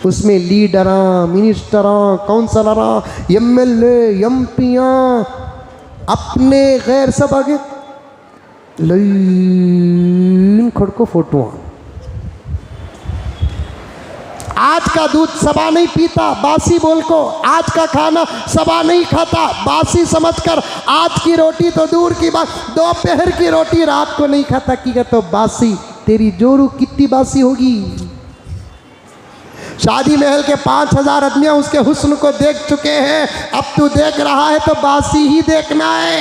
उसमें लीडरां, मिनिस्टरां, काउंसलरां, MLA, MP अपने गैर सब आगे लाइन खड़को फोटो। आज का दूध सबा नहीं पीता बासी बोल को, आज का खाना सबा नहीं खाता बासी समझकर, आज की रोटी तो दूर की बात, दोपहर की रोटी रात को नहीं खाता की तो बासी। तेरी जोरू कितनी बासी होगी। शादी महल के 5000 आदमियां उसके हुस्न को देख चुके हैं, अब तू देख रहा है तो बासी ही देखना है।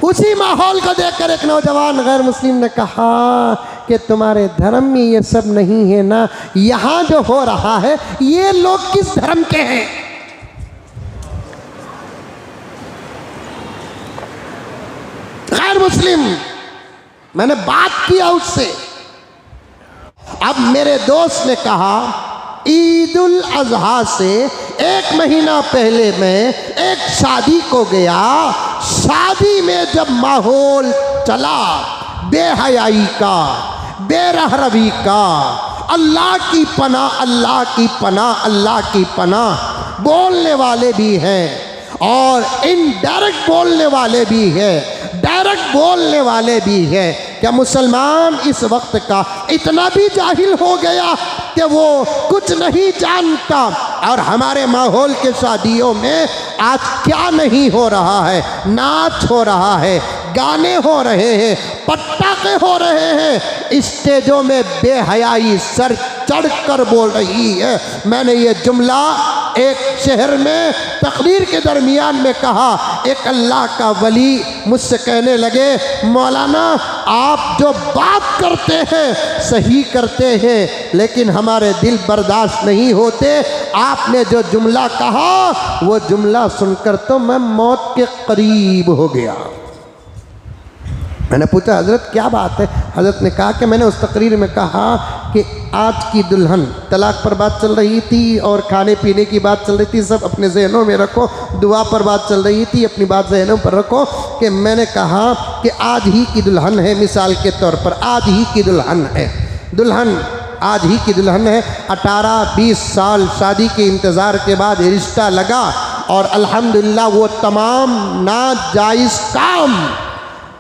उसी माहौल को देखकर एक नौजवान गैर मुस्लिम ने कहा कि तुम्हारे धर्म में ये सब नहीं है ना, यहां जो हो रहा है ये लोग किस धर्म के हैं। गैर मुस्लिम। मैंने बात किया उससे। अब मेरे दोस्त ने कहा ईद उल अजहा से 1 महीना पहले मैं एक शादी को गया। शादी में जब माहौल चला बेहयाई का, बेरहरवी का, अल्लाह की पनाह, अल्लाह की पनाह, अल्लाह की पनाह बोलने वाले भी हैं और इनडायरेक्ट बोलने वाले भी हैं, डायरेक्ट बोलने वाले भी हैं। क्या मुसलमान इस वक्त का इतना भी जाहिल हो गया कि वो कुछ नहीं जानता। और हमारे माहौल के शादियों में आज क्या नहीं हो रहा है, नाच हो रहा है, गाने हो रहे हैं, पटाखे हो रहे हैं, स्टेजों में बेहयाई सर चढ़कर बोल रही है। मैंने ये जुमला एक शहर में तकरीर के दरमियान में कहा। एक अल्लाह का वली मुझसे कहने लगे मौलाना आप जो बात करते हैं सही करते हैं लेकिन हमारे दिल बर्दाश्त नहीं होते। आपने जो जुमला कहा वो जुमला सुनकर तो मैं मौत के करीब हो गया। मैंने पूछा हज़रत क्या बात है। हज़रत ने कहा कि मैंने उस तकरीर में कहा कि आज की दुल्हन, तलाक पर बात चल रही थी और खाने पीने की बात चल रही थी, सब अपने जहनों में रखो, दुआ पर बात चल रही थी, अपनी बात जहनों पर रखो कि मैंने कहा कि आज ही की दुल्हन है, मिसाल के तौर पर आज ही की दुल्हन है, दुल्हन आज ही की दुल्हन है। 18-20 साल शादी के इंतज़ार के बाद रिश्ता लगा और अल्हम्दुलिल्लाह वो तमाम नाजायज़ काम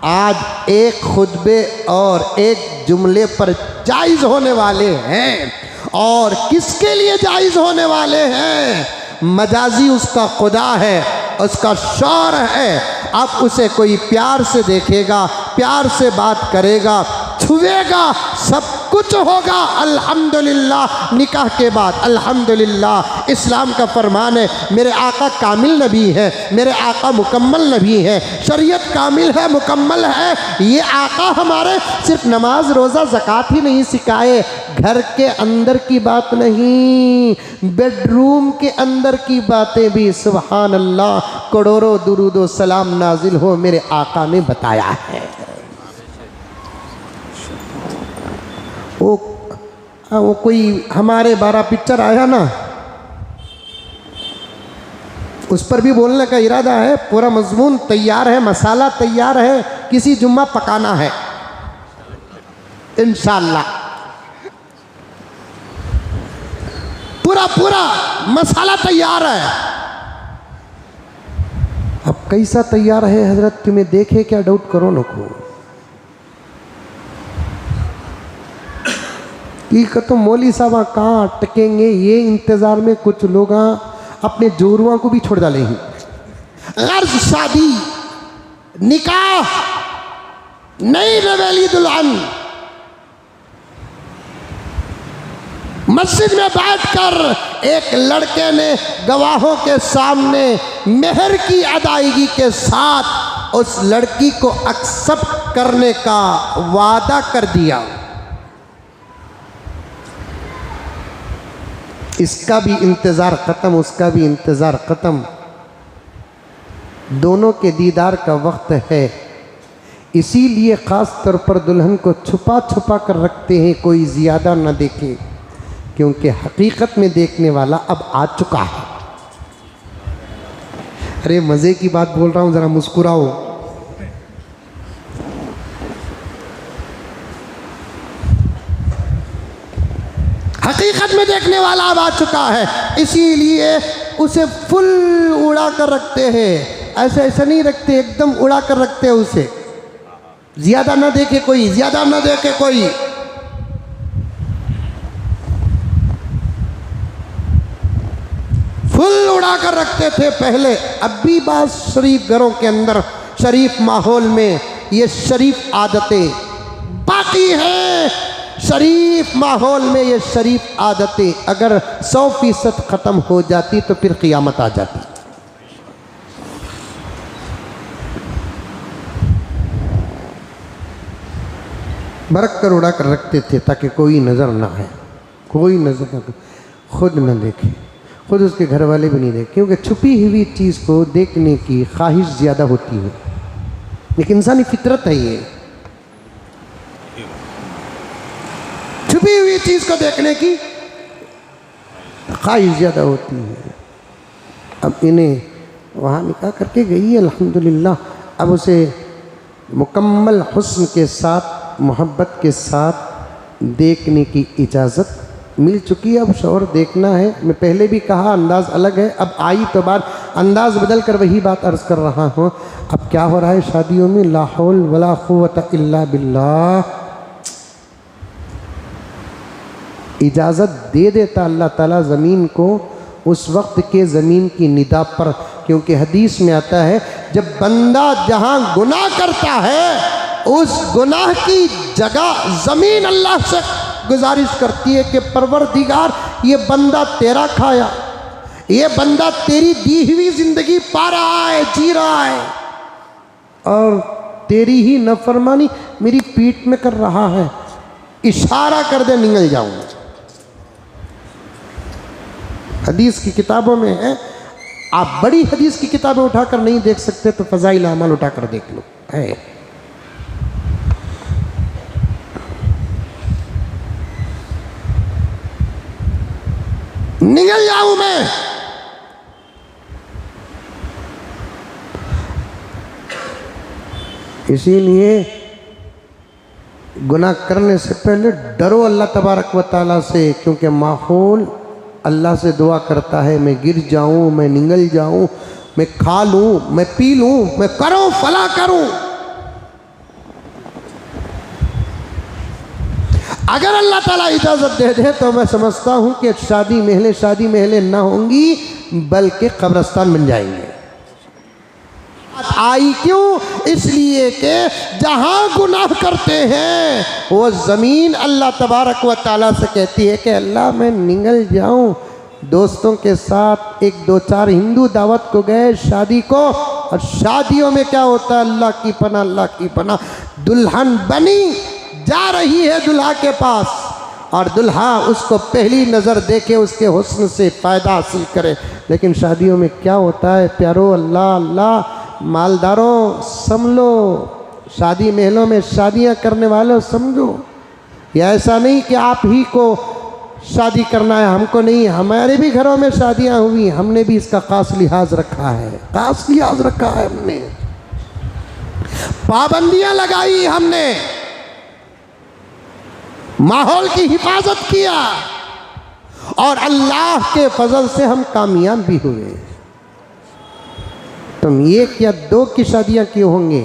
आज एक खुतबे और एक जुमले पर जायज़ होने वाले हैं। और किसके लिए जायज़ होने वाले हैं? मजाजी उसका खुदा है, उसका शौहर है। अब उसे कोई प्यार से देखेगा, प्यार से बात करेगा, छुएगा, सब कुछ होगा अल्हम्दुलिल्लाह। निकाह के बाद अल्हम्दुलिल्लाह इस्लाम का फरमान है, मेरे आका कामिल नबी है, मेरे आका मुकम्मल नबी है, शरीयत कामिल है, मुकम्मल है। ये आका हमारे सिर्फ नमाज रोज़ा ज़कात ही नहीं सिखाए, घर के अंदर की बात नहीं, बेडरूम के अंदर की बातें भी सुभान अल्लाह करोड़ों दुरूद सलाम नाजिल हो मेरे आका ने बताया है। वो कोई हमारे 12 पिक्चर आया ना, उस पर भी बोलने का इरादा है। पूरा मजमून तैयार है, मसाला तैयार है, किसी जुम्मा पकाना है इंशाअल्लाह। पूरा मसाला तैयार है। अब कैसा तैयार है हजरत, तुम्हें देखे क्या डाउट करो न को कि तो मौली साहब कहाँ अटकेंगे, ये इंतज़ार में कुछ लोग अपने जोरुआ को भी छोड़ डालेंगे। गर्ज शादी, निकाह, नई रवेली दुल्हन मस्जिद में बैठकर एक लड़के ने गवाहों के सामने मेहर की अदायगी के साथ उस लड़की को एक्सेप्ट करने का वादा कर दिया। इसका भी इंतज़ार ख़त्म, उसका भी इंतज़ार ख़त्म, दोनों के दीदार का वक्त है। इसीलिए ख़ास तौर पर दुल्हन को छुपा छुपा कर रखते हैं, कोई ज़्यादा न देखे, क्योंकि हकीकत में देखने वाला अब आ चुका है। अरे मज़े की बात बोल रहा हूँ, ज़रा मुस्कुराओ। हकीकत में देखने वाला अब आ चुका है, इसीलिए उसे फुल उड़ा कर रखते हैं। ऐसे ऐसे नहीं रखते, एकदम उड़ा कर रखते हैं उसे, ज्यादा ना देखे कोई, ज्यादा ना देखे कोई। फुल उड़ा कर रखते थे पहले। अब भी बात शरीफ घरों के अंदर, शरीफ माहौल में ये शरीफ आदतें बाकी हैं। शरीफ माहौल में ये शरीफ आदतें अगर 100% ख़त्म हो जाती तो फिर क़ियामत आ जाती। बरक कर उड़ा कर रखते थे ताकि कोई नज़र ना आए, कोई नज़र ना, खुद न देखे, खुद उसके घर वाले भी नहीं देखे, क्योंकि छुपी हुई चीज़ को देखने की ख्वाहिश ज़्यादा होती है। लेकिन इंसानी फितरत है ये, छुपी हुई चीज़ को देखने की ख्वाहिश ज़्यादा होती है। अब इन्हें वहाँ निकाह करके गई अल्हम्दुलिल्लाह, अब उसे मुकम्मल हुस्न के साथ, मोहब्बत के साथ देखने की इजाज़त मिल चुकी है। अब शौहर देखना है। मैं पहले भी कहा अंदाज़ अलग है, अब आई तो बात अंदाज़ बदल कर वही बात अर्ज़ कर रहा हूँ। अब क्या हो रहा है शादियों में, ला हौल वला कुव्वता इल्ला बिल्लाह, इजाज़त दे देता अल्लाह ताला ज़मीन को उस वक्त के ज़मीन की निदा पर, क्योंकि हदीस में आता है जब बंदा जहाँ गुनाह करता है उस गुनाह की जगह ज़मीन अल्लाह से गुजारिश करती है कि परवरदिगार ये बंदा तेरा खाया, ये बंदा तेरी दी हुई ज़िंदगी पा रहा है, जी रहा है, और तेरी ही नफरमानी मेरी पीठ में कर रहा है, इशारा कर दे निकल जाऊंगा। हदीस की किताबों में है, आप बड़ी हदीस की किताबें उठाकर नहीं देख सकते तो फ़ज़ाइल अमाल उठाकर देख लो, है। निकल जाऊं मैं, इसीलिए गुनाह करने से पहले डरो अल्लाह तबारक व तआला से, क्योंकि माहौल अल्लाह से दुआ करता है मैं गिर जाऊं, मैं निगल जाऊं, मैं खा लूं, मैं पी लूं, मैं करूं फला करूं। अगर अल्लाह ताला इजाज़त दे दे तो मैं समझता हूं कि शादी महलें ना होंगी बल्कि कब्रिस्तान बन जाएंगे। आई क्यों? इसलिए कि जहां गुनाह करते हैं वो ज़मीन अल्लाह तबारक व तआला से कहती है कि अल्लाह मैं निगल जाऊं। दोस्तों के साथ 1-2-4 हिंदू दावत को गए शादी को, और शादियों में क्या होता है, अल्लाह की पनाह, अल्लाह की पनाह, दुल्हन बनी जा रही है दुल्हा के पास, और दुल्हा उसको पहली नज़र देखे उसके हुस्न से फ़ायदा हासिल करे। लेकिन शादियों में क्या होता है प्यारो, अल्लाह अल्लाह, मालदारों समझो, शादी महलों में शादियां करने वालों समझो, या ऐसा नहीं कि आप ही को शादी करना है, हमको नहीं, हमारे भी घरों में शादियां हुई, हमने भी इसका खास लिहाज रखा है, खास लिहाज रखा है, हमने पाबंदियां लगाई, हमने माहौल की हिफाजत किया, और अल्लाह के फजल से हम कामयाब भी हुए। तुम एक या 2 की शादियां क्यों होंगे?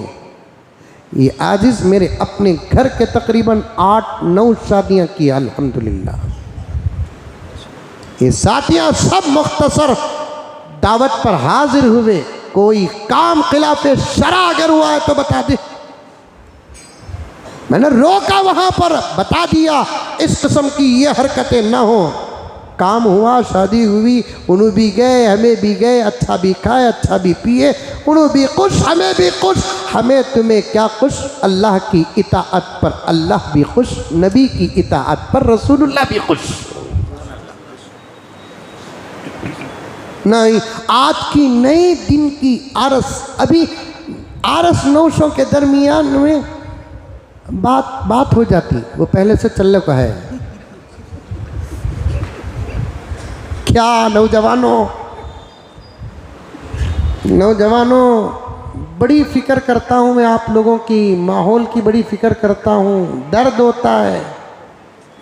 ये आजिज़ मेरे अपने घर के तकरीबन 8-9 शादियां की अल्हम्दुलिल्लाह। ये साथियां सब मुख्तसर दावत पर हाजिर हुए, कोई काम खिलाफे शरा अगर हुआ है तो बता दे, मैंने रोका वहां पर, बता दिया इस किस्म की ये हरकतें ना हो। काम हुआ, शादी हुई, उन्हों भी गए, हमें भी गए, अच्छा भी खाए, अच्छा भी पिए, उन्हों भी खुश, हमें भी खुश, हमें तुम्हें क्या खुश, अल्लाह की इताअत पर अल्लाह भी खुश, नबी की इताअत पर रसूलुल्लाह भी खुश। नहीं, आज की नई दिन की आरस, अभी आरस नौशों के दरमियान में बात हो जाती, वो पहले से चलने का है। क्या नौजवानों बड़ी फ़िक्र करता हूँ मैं आप लोगों की, माहौल की बड़ी फ़िक्र करता हूँ, दर्द होता है,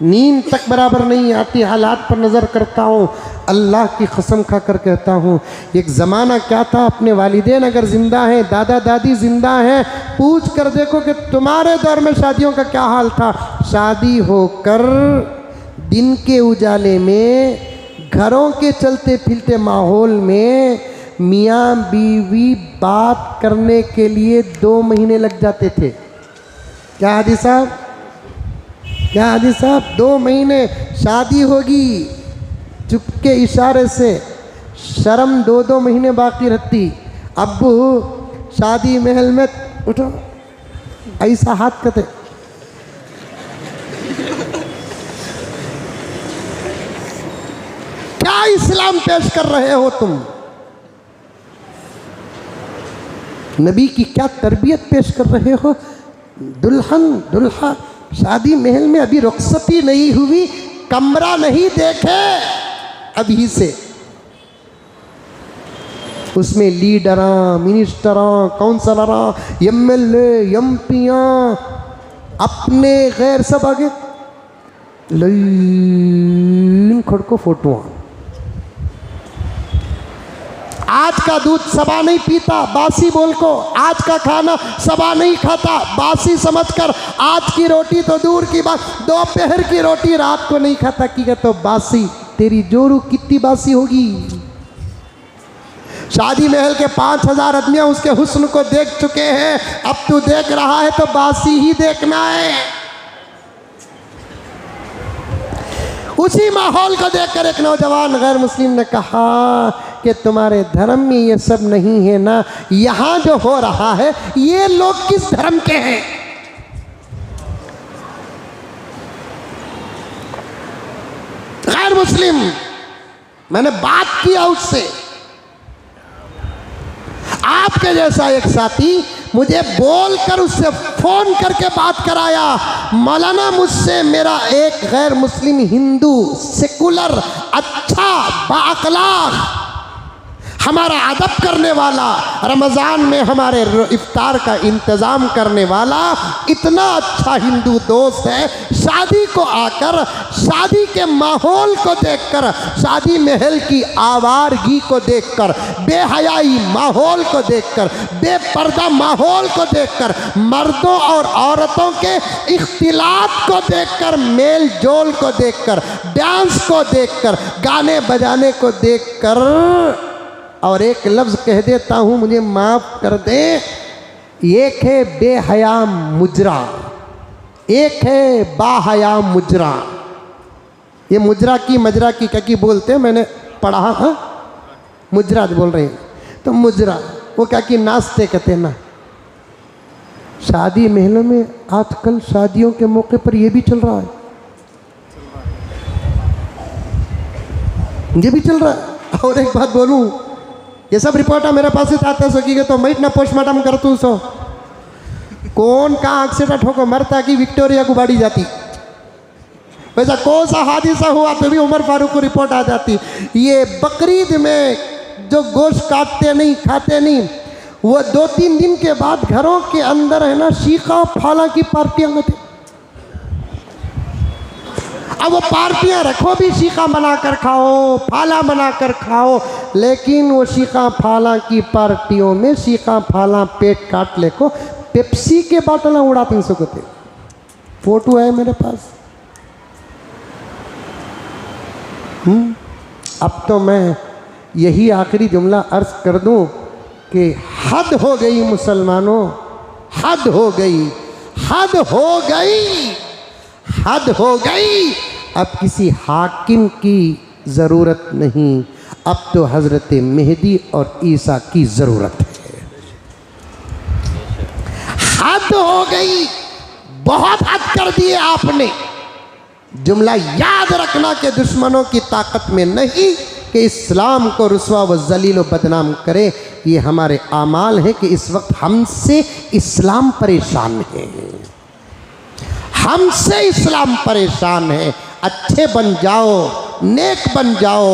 नींद तक बराबर नहीं आती, हालात पर नज़र करता हूँ। अल्लाह की कसम खा कर कहता हूँ, एक ज़माना क्या था, अपने वालिदैन अगर ज़िंदा हैं, दादा दादी ज़िंदा हैं, पूछ कर देखो कि तुम्हारे दौर में शादियों का क्या हाल था। शादी होकर दिन के उजाले में, घरों के चलते फिरते माहौल में मियाँ बीवी बात करने के लिए 2 महीने लग जाते थे। क्या हादी साहब, क्या हादी साहब, 2 महीने शादी होगी, चुपके इशारे से, शर्म 2-2 महीने बाकी रहती। अब्बू शादी महल में उठो, ऐसा हाथ करते। क्या इस्लाम पेश कर रहे हो तुम? नबी की क्या तरबियत पेश कर रहे हो? दुल्हन दुल्हा शादी महल में अभी रुखसती नहीं हुई, कमरा नहीं देखे अभी से, उसमें लीडरां, मिनिस्टरां, काउंसलरां, एमएलए, एमपियां, अपने गैर सब आगे लाइन खड़को फोटो। आज का दूध सबा नहीं पीता, बासी बोल को। आज का खाना सबा नहीं खाता, बासी समझकर। आज की रोटी तो दूर की बात, दोपहर की रोटी रात को नहीं खाता कि तो बासी। तेरी जोरू कितनी बासी होगी। शादी महल के 5000 आदमियां उसके हुस्न को देख चुके हैं, अब तू देख रहा है तो बासी ही देखना है। उसी माहौल को देखकर एक नौजवान गैर मुस्लिम ने कहा कि तुम्हारे धर्म में ये सब नहीं है ना, यहाँ जो हो रहा है ये लोग किस धर्म के हैं? गैर मुस्लिम। मैंने बात किया उससे, आपके जैसा एक साथी मुझे बोलकर उससे फोन करके बात कराया, मौलाना मुझसे मेरा एक गैर मुस्लिम हिंदू सेकुलर अच्छा बाअखलाक हमारा अदब करने वाला, रमज़ान में हमारे इफ्तार का इंतज़ाम करने वाला इतना अच्छा हिंदू दोस्त है, शादी को आकर, शादी के माहौल को देखकर, शादी महल की आवारगी को देखकर, बेहयाई माहौल को देखकर, बेपर्दा माहौल को देखकर, मर्दों और औरतों के इख्तिलाफ को देखकर, मेल जोल को देखकर, डांस को देखकर, गाने बजाने को देखकर, और एक लफ्ज़ कह देता हूँ, मुझे माफ़ कर दे, एक है बेहया मुजरा, एक है बाहया मुजरा। ये मुजरा की मजरा की क्या की बोलते हैं, मैंने पढ़ा। हाँ, मुजरा बोल रहे हैं। तो मुजरा वो क्या कि नाचते कहते ना। शादी महलों में आजकल शादियों के मौके पर ये भी चल रहा है, ये भी चल रहा है। और एक बात बोलूँ, ये सब रिपोर्ट मेरे पास ही आते सकी तो मैं इतना पोस्टमार्टम करतूँ सो कौन कहाँ एक्सीडेंट होकर मरता कि विक्टोरिया को बाड़ी जाती, वैसा कौन सा हादसा हुआ तो भी उमर फारूक को रिपोर्ट आ जाती। ये बकरीद में जो गोश्त काटते नहीं, खाते नहीं, वो 2-3 दिन के बाद घरों के अंदर है ना शीखा फाला की पार्टियां में थे। अब वो पार्टियां रखो भी, शीखा बनाकर खाओ, फाला बनाकर खाओ, लेकिन वो शीखा फाला की पार्टियों में शीखा फाला पेट काट ले को पेप्सी के बाटला उड़ा 300 को थे। फोटो है मेरे पास। अब तो मैं यही आखिरी जुमला अर्ज कर दूं कि हद हो गई मुसलमानों, हद हो गई, हद हो गई, हद हो गई। अब किसी हाकिम की ज़रूरत नहीं, अब तो हज़रत मेहदी और ईसा की ज़रूरत है। हद हो गई, बहुत हद कर दिए आपने। जुमला याद रखना कि दुश्मनों की ताकत में नहीं कि इस्लाम को रुस्वा व जलील व बदनाम करे। ये हमारे आमाल है कि इस वक्त हमसे इस्लाम परेशान है, हमसे इस्लाम परेशान है। अच्छे बन जाओ, नेक बन जाओ,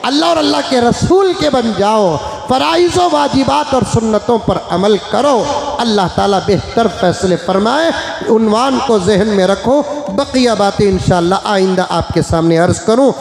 अल्लाह और अल्लाह के रसूल के बन जाओ, फ़राइज़ व वाजिबात और सुन्नतों पर अमल करो। अल्लाह ताला बेहतर फ़ैसले फ़रमाए। उन्वान को जहन में रखो। बकिया बातें इंशाअल्लाह आइंदा आपके सामने अर्ज़ करूँ।